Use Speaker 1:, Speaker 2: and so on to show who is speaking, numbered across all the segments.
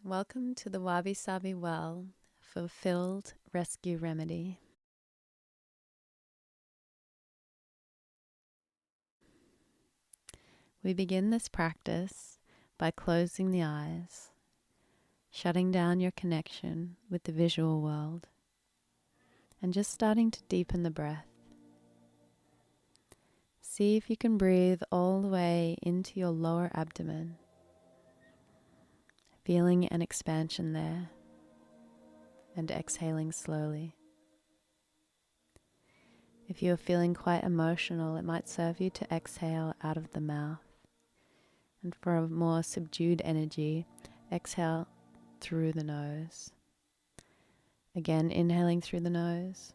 Speaker 1: Welcome to the Wabi-Sabi Well Fulfilled Rescue Remedy. We begin this practice by closing the eyes, shutting down your connection with the visual world, and just starting to deepen the breath. See if you can breathe all the way into your lower abdomen, feeling an expansion there, and exhaling slowly. If you are feeling quite emotional, it might serve you to exhale out of the mouth. And for a more subdued energy, exhale through the nose. Again, inhaling through the nose.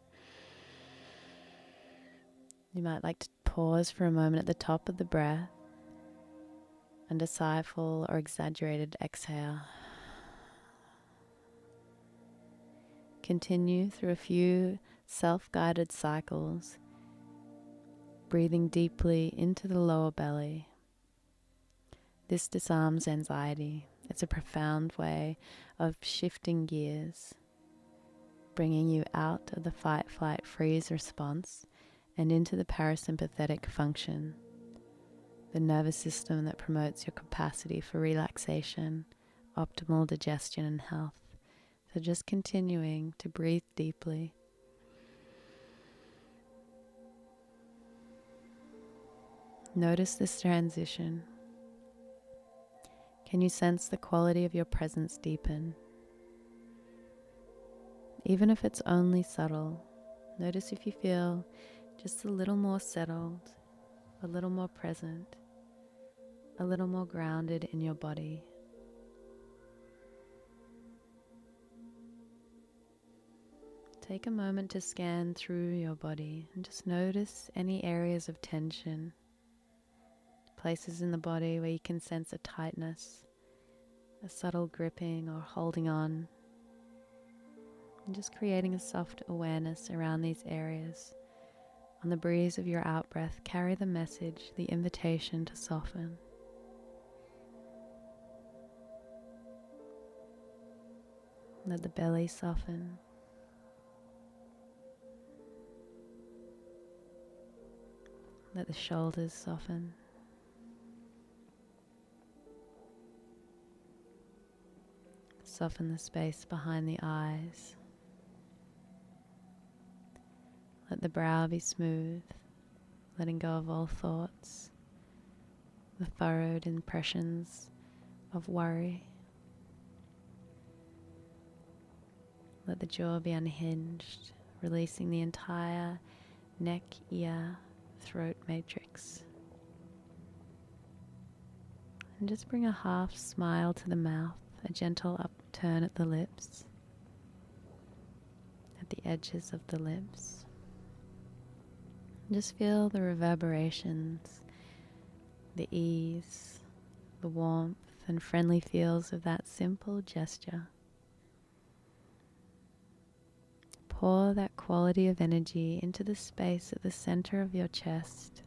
Speaker 1: You might like to pause for a moment at the top of the breath and a sighful or exaggerated exhale. Continue through a few self-guided cycles, breathing deeply into the lower belly. This disarms anxiety. It's a profound way of shifting gears, bringing you out of the fight, flight, freeze response and into the parasympathetic function, the nervous system that promotes your capacity for relaxation, optimal digestion and health. So just continuing to breathe deeply. Notice this transition. Can you sense the quality of your presence deepen? Even if it's only subtle, notice if you feel just a little more settled, a little more present, a little more grounded in your body. Take a moment to scan through your body and just notice any areas of tension, places in the body where you can sense a tightness, a subtle gripping or holding on, and just creating a soft awareness around these areas. On the breeze of your out-breath, carry the message, the invitation to soften. Let the belly soften. Let the shoulders soften. Soften the space behind the eyes. Let the brow be smooth, letting go of all thoughts, the furrowed impressions of worry. Let the jaw be unhinged, releasing the entire neck, ear, throat matrix. And just bring a half smile to the mouth, a gentle upturn at the lips, at the edges of the lips. Just feel the reverberations, the ease, the warmth and friendly feels of that simple gesture. Pour that quality of energy into the space at the center of your chest.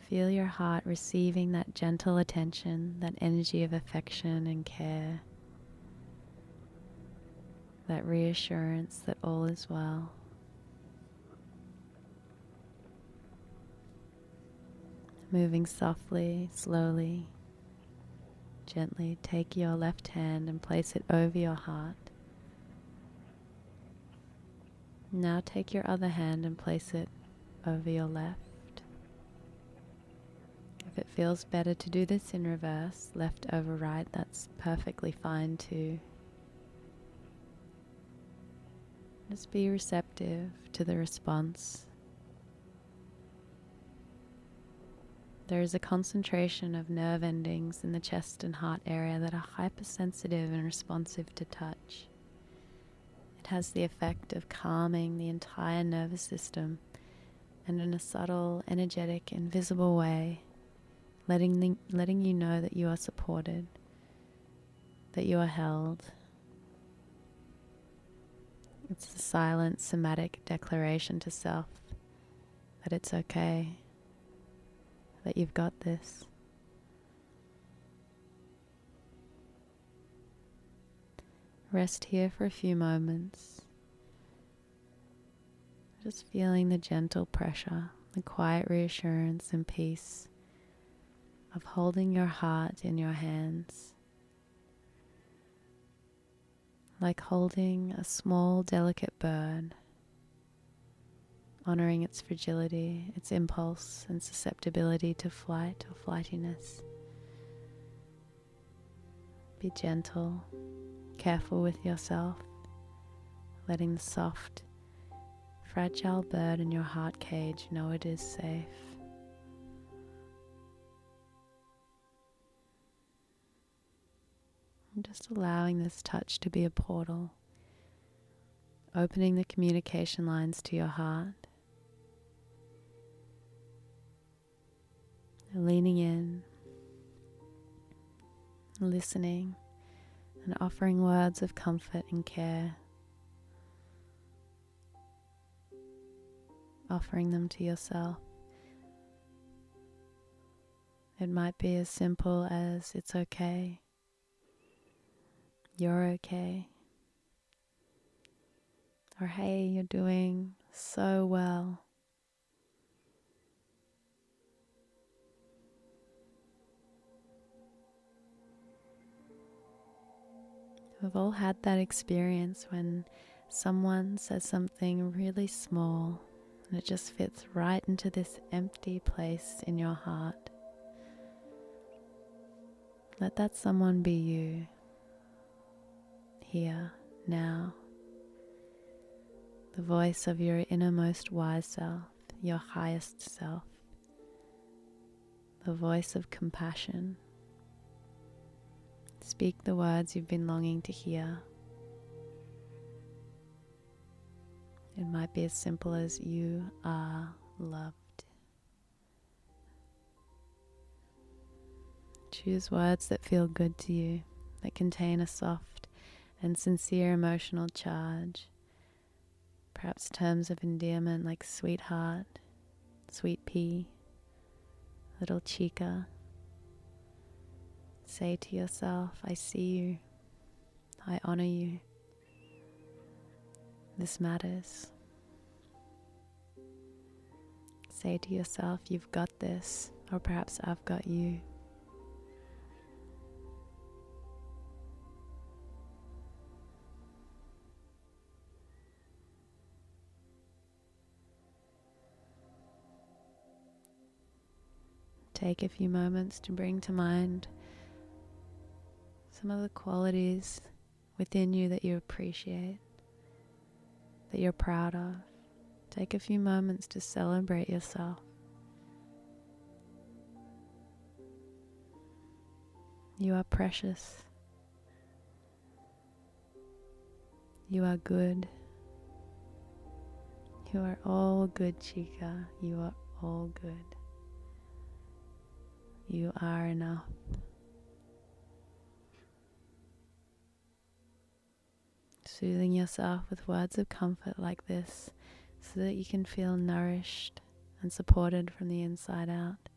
Speaker 1: Feel your heart receiving that gentle attention, that energy of affection and care, that reassurance that all is well. Moving softly, slowly, gently, take your left hand and place it over your heart. Now take your other hand and place it over your left. If it feels better to do this in reverse, left over right, that's perfectly fine too. Just be receptive to the response. There is a concentration of nerve endings in the chest and heart area that are hypersensitive and responsive to touch. It has the effect of calming the entire nervous system and in a subtle, energetic, invisible way, letting you know that you are supported, that you are held. It's the silent, somatic declaration to self that it's okay, that you've got this. Rest here for a few moments, just feeling the gentle pressure, the quiet reassurance and peace of holding your heart in your hands, like holding a small, delicate bird, honoring its fragility, its impulse and susceptibility to flight or flightiness. Be gentle, careful with yourself, letting the soft, fragile bird in your heart cage know it is safe. And just allowing this touch to be a portal, opening the communication lines to your heart, leaning in, listening, and offering words of comfort and care, offering them to yourself. It might be as simple as "it's okay," "you're okay," or "hey, you're doing so well." We've all had that experience when someone says something really small and it just fits right into this empty place in your heart. Let that someone be you, here, now. The voice of your innermost wise self, your highest self. The voice of compassion. Speak the words you've been longing to hear. It might be as simple as "you are loved." Choose words that feel good to you, that contain a soft and sincere emotional charge. Perhaps terms of endearment like sweetheart, sweet pea, little chica. Say to yourself, "I see you. I honor you. This matters." Say to yourself, "You've got this," or perhaps "I've got you." Take a few moments to bring to mind some of the qualities within you that you appreciate, that you're proud of. Take a few moments to celebrate yourself. You are precious. You are good. You are all good, chica. You are all good. You are enough. Soothing yourself with words of comfort like this so that you can feel nourished and supported from the inside out.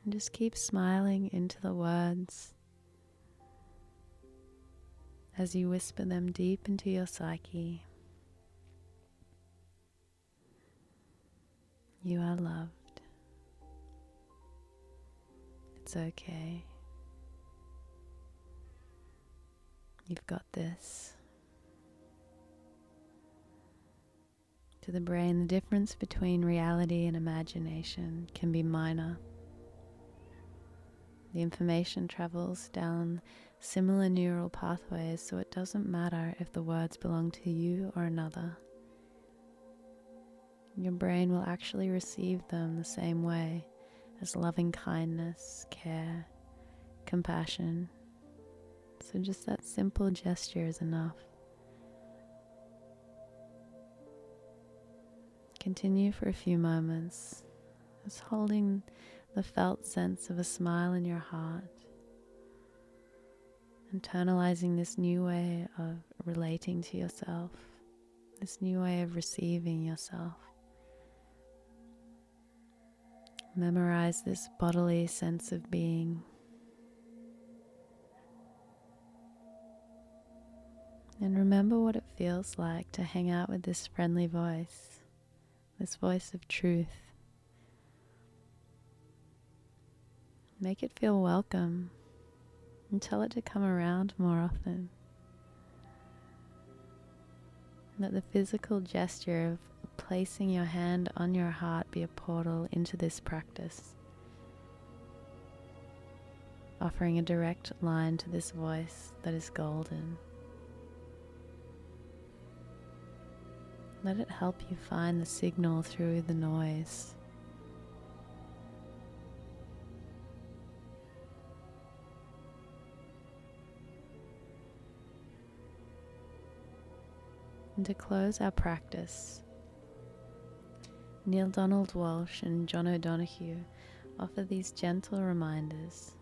Speaker 1: And just keep smiling into the words as you whisper them deep into your psyche. You are loved. It's okay. You've got this. To the brain, the difference between reality and imagination can be minor. The information travels down similar neural pathways, so it doesn't matter if the words belong to you or another. Your brain will actually receive them the same way as loving kindness, care, compassion. So just that simple gesture is enough. Continue for a few moments, just holding the felt sense of a smile in your heart, internalizing this new way of relating to yourself, this new way of receiving yourself. Memorize this bodily sense of being. And remember what it feels like to hang out with this friendly voice, this voice of truth. Make it feel welcome and tell it to come around more often. Let the physical gesture of placing your hand on your heart be a portal into this practice, offering a direct line to this voice that is golden. Let it help you find the signal through the noise. And to close our practice, Neil Donald Walsh and John O'Donoghue offer these gentle reminders.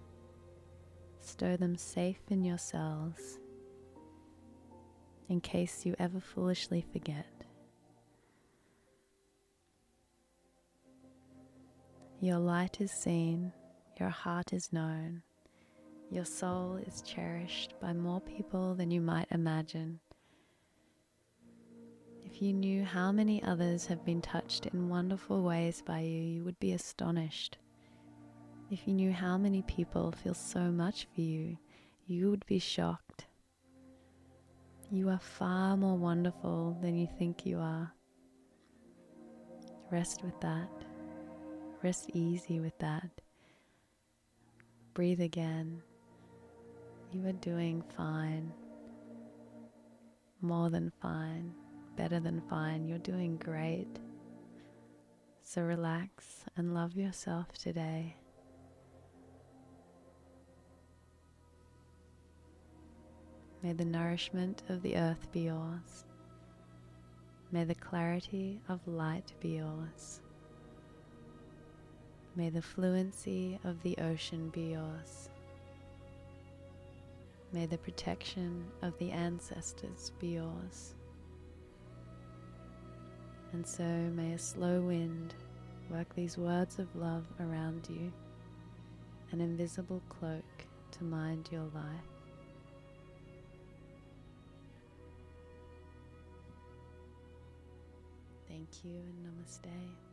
Speaker 1: Stow them safe in your cells in case you ever foolishly forget. Your light is seen, your heart is known, your soul is cherished by more people than you might imagine. If you knew how many others have been touched in wonderful ways by you, you would be astonished. If you knew how many people feel so much for you, you would be shocked. You are far more wonderful than you think you are. Rest with that. Rest easy with that. Breathe again. You are doing fine. More than fine. Better than fine. You're doing great. So relax and love yourself today. May the nourishment of the earth be yours. May the clarity of light be yours. May the fluency of the ocean be yours. May the protection of the ancestors be yours. And so may a slow wind work these words of love around you, an invisible cloak to mind your life. Thank you and namaste.